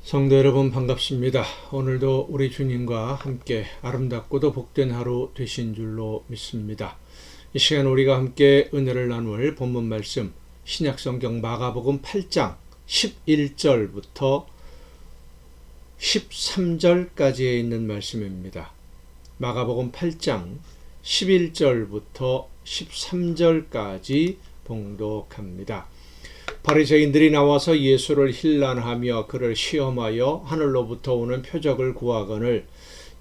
성도 여러분 반갑습니다. 오늘도 우리 주님과 함께 아름답고도 복된 하루 되신 줄로 믿습니다. 이 시간 우리가 함께 은혜를 나눌 본문 말씀 신약성경 마가복음 8장 11절부터 13절까지에 있는 말씀입니다. 마가복음 8장 11절부터 13절까지 봉독합니다. 바리새인들이 나와서 예수를 힐난하며 그를 시험하여 하늘로부터 오는 표적을 구하거늘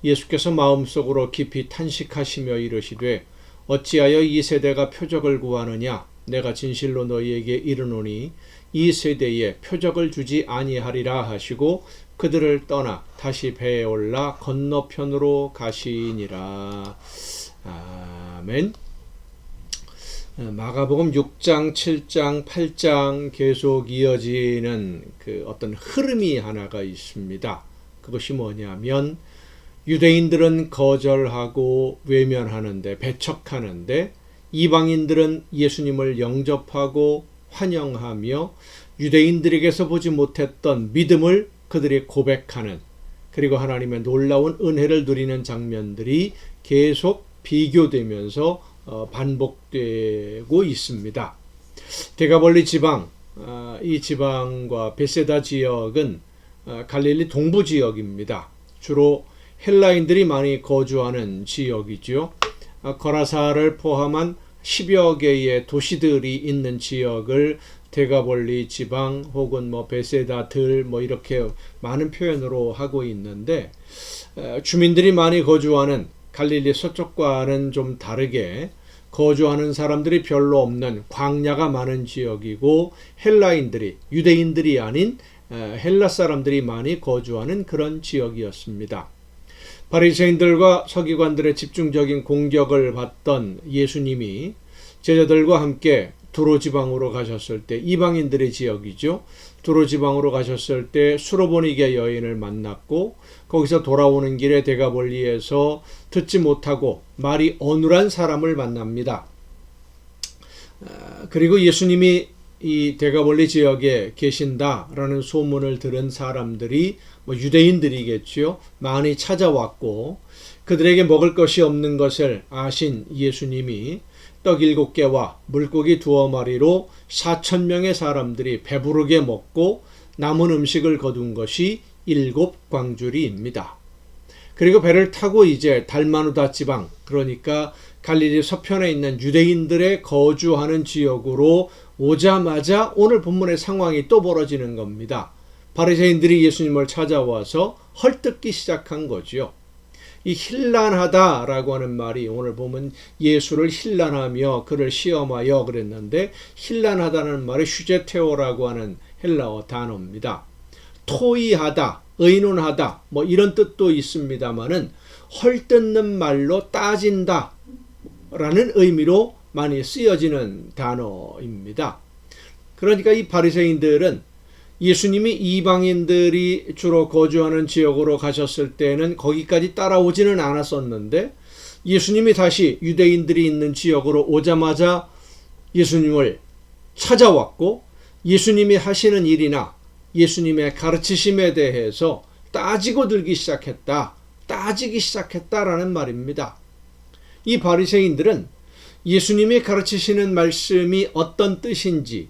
예수께서 마음속으로 깊이 탄식하시며 이르시되 어찌하여 이 세대가 표적을 구하느냐 내가 진실로 너희에게 이르노니 이 세대에 표적을 주지 아니하리라 하시고 그들을 떠나 다시 배에 올라 건너편으로 가시니라. 아멘. 마가복음 6장, 7장, 8장 계속 이어지는 어떤 흐름이 하나가 있습니다. 그것이 뭐냐면 유대인들은 거절하고 외면하는데 배척하는데 이방인들은 예수님을 영접하고 환영하며 유대인들에게서 보지 못했던 믿음을 그들이 고백하는 그리고 하나님의 놀라운 은혜를 누리는 장면들이 계속 비교되면서 반복되고 있습니다. 데가볼리 지방, 이 지방과 베세다 지역은 갈릴리 동부 지역입니다. 주로 헬라인들이 많이 거주하는 지역이죠. 거라사를 포함한 10여 개의 도시들이 있는 지역을 데가볼리 지방 혹은 베세다들 이렇게 많은 표현으로 하고 있는데 주민들이 많이 거주하는 갈릴리 서쪽과는 좀 다르게 거주하는 사람들이 별로 없는 광야가 많은 지역이고 헬라인들이 유대인들이 아닌 헬라 사람들이 많이 거주하는 그런 지역이었습니다. 바리새인들과 서기관들의 집중적인 공격을 받던 예수님이 제자들과 함께 두로 지방으로 가셨을 때 이방인들의 지역이죠. 두로 지방으로 가셨을 때 수로보니게 여인을 만났고 거기서 돌아오는 길에 데가볼리에서 듣지 못하고 말이 어눌한 사람을 만납니다. 그리고 예수님이 이 데가볼리 지역에 계신다라는 소문을 들은 사람들이 유대인들이겠죠. 많이 찾아왔고 그들에게 먹을 것이 없는 것을 아신 예수님이 떡 7개와 물고기 2마리로 4,000명의 사람들이 배부르게 먹고 남은 음식을 거둔 것이 7광주리입니다. 그리고 배를 타고 이제 달마누다 지방, 그러니까 갈릴리 서편에 있는 유대인들의 거주하는 지역으로 오자마자 오늘 본문의 상황이 또 벌어지는 겁니다. 바리새인들이 예수님을 찾아와서 헐뜯기 시작한 거죠. 이 힐난하다라고 하는 말이 오늘 보면 예수를 힐난하며 그를 시험하여 그랬는데 힐난하다는 말이 휴제테오라고 하는 헬라어 단어입니다. 토의하다, 의논하다 이런 뜻도 있습니다만은 헐뜯는 말로 따진다 라는 의미로 많이 쓰여지는 단어입니다. 그러니까 이 바리새인들은 예수님이 이방인들이 주로 거주하는 지역으로 가셨을 때는 거기까지 따라오지는 않았었는데 예수님이 다시 유대인들이 있는 지역으로 오자마자 예수님을 찾아왔고 예수님이 하시는 일이나 예수님의 가르치심에 대해서 따지기 시작했다라는 말입니다. 이 바리새인들은 예수님이 가르치시는 말씀이 어떤 뜻인지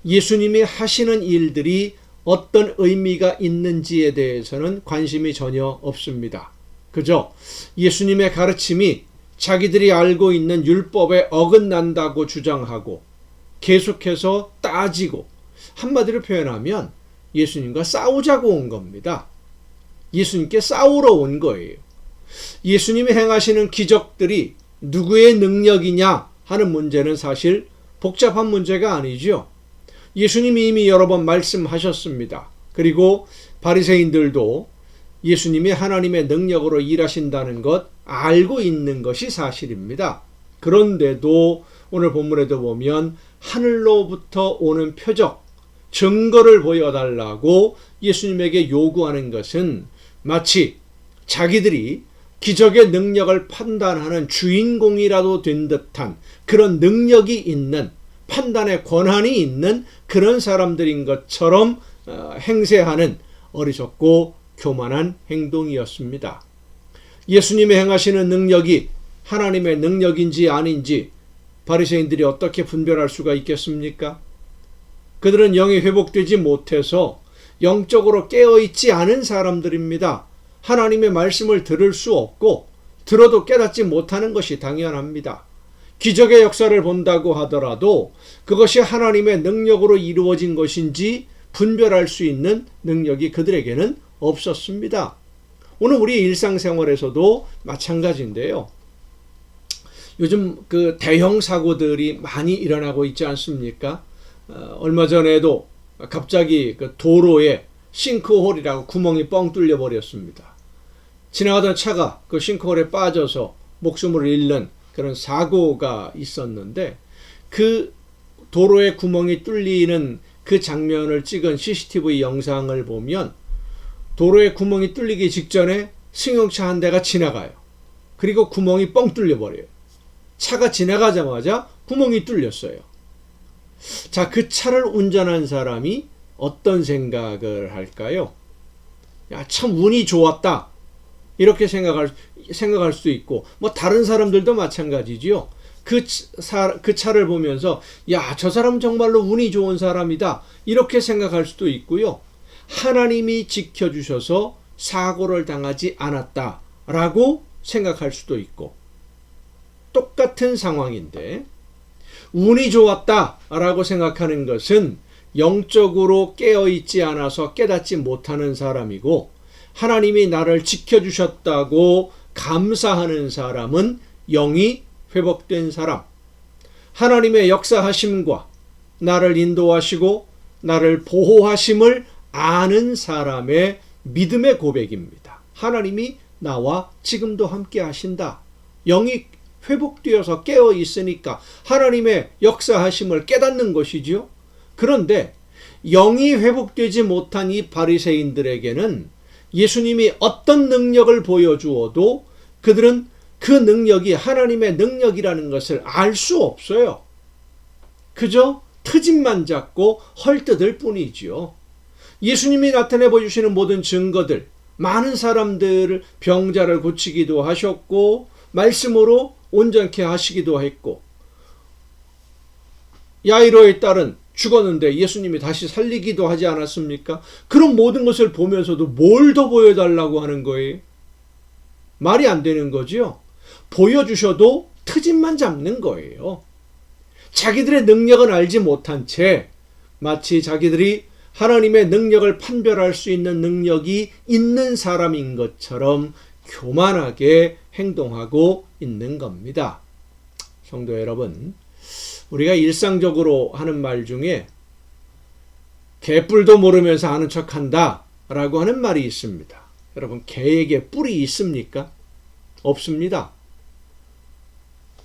예수님이 하시는 일들이 어떤 의미가 있는지에 대해서는 관심이 전혀 없습니다. 그저 예수님의 가르침이 자기들이 알고 있는 율법에 어긋난다고 주장하고 계속해서 따지고 한마디로 표현하면 예수님과 싸우자고 온 겁니다. 예수님께 싸우러 온 거예요. 예수님이 행하시는 기적들이 누구의 능력이냐 하는 문제는 사실 복잡한 문제가 아니죠. 예수님이 이미 여러 번 말씀하셨습니다. 그리고 바리새인들도 예수님이 하나님의 능력으로 일하신다는 것 알고 있는 것이 사실입니다. 그런데도 오늘 본문에도 보면 하늘로부터 오는 표적, 증거를 보여달라고 예수님에게 요구하는 것은 마치 자기들이 기적의 능력을 판단하는 주인공이라도 된 듯한 그런 능력이 있는 판단의 권한이 있는 그런 사람들인 것처럼 행세하는 어리석고 교만한 행동이었습니다. 예수님의 행하시는 능력이 하나님의 능력인지 아닌지 바리새인들이 어떻게 분별할 수가 있겠습니까? 그들은 영이 회복되지 못해서 영적으로 깨어있지 않은 사람들입니다. 하나님의 말씀을 들을 수 없고 들어도 깨닫지 못하는 것이 당연합니다. 기적의 역사를 본다고 하더라도 그것이 하나님의 능력으로 이루어진 것인지 분별할 수 있는 능력이 그들에게는 없었습니다. 오늘 우리 일상생활에서도 마찬가지인데요. 요즘 그 대형 사고들이 많이 일어나고 있지 않습니까? 얼마 전에도 갑자기 그 도로에 싱크홀이라고 구멍이 뻥 뚫려 버렸습니다. 지나가던 차가 그 싱크홀에 빠져서 목숨을 잃는 그런 사고가 있었는데, 그 도로에 구멍이 뚫리는 그 장면을 찍은 CCTV 영상을 보면 도로에 구멍이 뚫리기 직전에 승용차 한 대가 지나가요. 그리고 구멍이 뻥 뚫려 버려요. 차가 지나가자마자 구멍이 뚫렸어요. 자, 그 차를 운전한 사람이 어떤 생각을 할까요? 야, 참 운이 좋았다. 이렇게 생각할 수도 있고, 뭐 다른 사람들도 마찬가지지요. 그 차를 보면서 야, 저 사람은 정말로 운이 좋은 사람이다. 이렇게 생각할 수도 있고요. 하나님이 지켜주셔서 사고를 당하지 않았다라고 생각할 수도 있고, 똑같은 상황인데 운이 좋았다라고 생각하는 것은 영적으로 깨어있지 않아서 깨닫지 못하는 사람이고, 하나님이 나를 지켜주셨다고 감사하는 사람은 영이 회복된 사람, 하나님의 역사하심과 나를 인도하시고 나를 보호하심을 아는 사람의 믿음의 고백입니다. 하나님이 나와 지금도 함께 하신다. 영이 회복되어서 깨어 있으니까 하나님의 역사하심을 깨닫는 것이지요. 그런데 영이 회복되지 못한 이 바리새인들에게는 예수님이 어떤 능력을 보여주어도 그들은 그 능력이 하나님의 능력이라는 것을 알 수 없어요. 그저 트집만 잡고 헐뜯을 뿐이지요. 예수님이 나타내 보여주시는 모든 증거들, 많은 사람들을 병자를 고치기도 하셨고 말씀으로 온전케 하시기도 했고, 야이로의 딸은 죽었는데 예수님이 다시 살리기도 하지 않았습니까? 그런 모든 것을 보면서도 뭘 더 보여달라고 하는 거예요? 말이 안 되는 거지요. 보여주셔도 트집만 잡는 거예요. 자기들의 능력은 알지 못한 채 마치 자기들이 하나님의 능력을 판별할 수 있는 능력이 있는 사람인 것처럼 교만하게 행동하고 있는 겁니다. 성도 여러분, 우리가 일상적으로 하는 말 중에 개뿔도 모르면서 아는 척한다 라고 하는 말이 있습니다. 여러분, 개에게 뿔이 있습니까? 없습니다.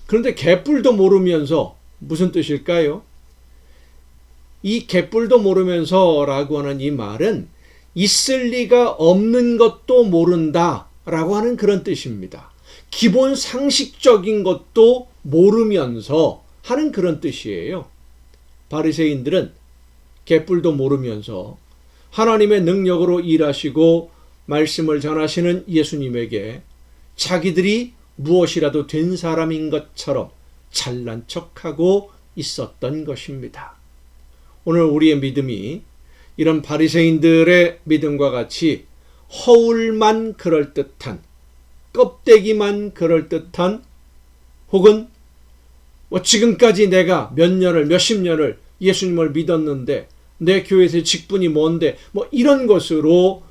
그런데 개뿔도 모르면서 무슨 뜻일까요? 이 개뿔도 모르면서 라고 하는 이 말은 있을 리가 없는 것도 모른다 라고 하는 그런 뜻입니다. 기본 상식적인 것도 모르면서 하는 그런 뜻이에요. 바리새인들은 개뿔도 모르면서 하나님의 능력으로 일하시고 말씀을 전하시는 예수님에게 자기들이 무엇이라도 된 사람인 것처럼 잘난 척하고 있었던 것입니다. 오늘 우리의 믿음이 이런 바리새인들의 믿음과 같이 허울만 그럴듯한, 껍데기만 그럴듯한, 혹은 지금까지 내가 몇십 년을 예수님을 믿었는데 내 교회에서 직분이 뭔데 이런 것으로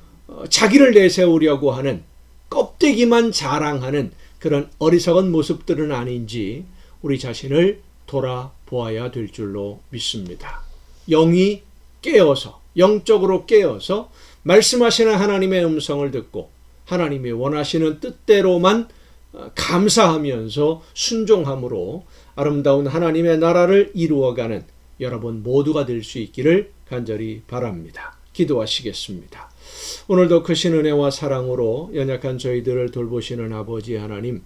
자기를 내세우려고 하는, 껍데기만 자랑하는 그런 어리석은 모습들은 아닌지 우리 자신을 돌아보아야 될 줄로 믿습니다. 영이 깨어서, 영적으로 깨어서 말씀하시는 하나님의 음성을 듣고 하나님이 원하시는 뜻대로만 감사하면서 순종함으로 아름다운 하나님의 나라를 이루어가는 여러분 모두가 될 수 있기를 간절히 바랍니다. 기도하시겠습니다. 오늘도 크신 은혜와 사랑으로 연약한 저희들을 돌보시는 아버지 하나님,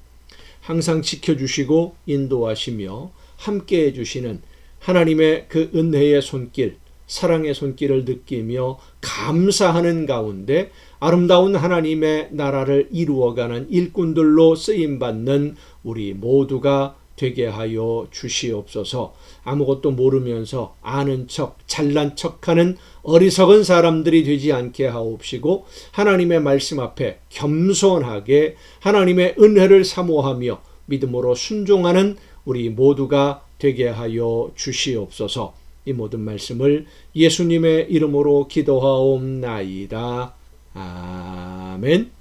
항상 지켜주시고 인도하시며 함께해 주시는 하나님의 그 은혜의 손길, 사랑의 손길을 느끼며 감사하는 가운데 아름다운 하나님의 나라를 이루어가는 일꾼들로 쓰임받는 우리 모두가 되게 하여 주시옵소서. 아무것도 모르면서 아는 척, 잘난 척하는 어리석은 사람들이 되지 않게 하옵시고 하나님의 말씀 앞에 겸손하게 하나님의 은혜를 사모하며 믿음으로 순종하는 우리 모두가 되게 하여 주시옵소서. 이 모든 말씀을 예수님의 이름으로 기도하옵나이다. 아멘.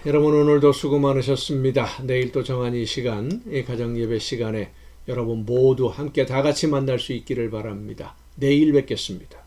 여러분 오늘도 수고 많으셨습니다. 내일 또 정한 이 시간, 이 가정예배 시간에 여러분 모두 함께 다 같이 만날 수 있기를 바랍니다. 내일 뵙겠습니다.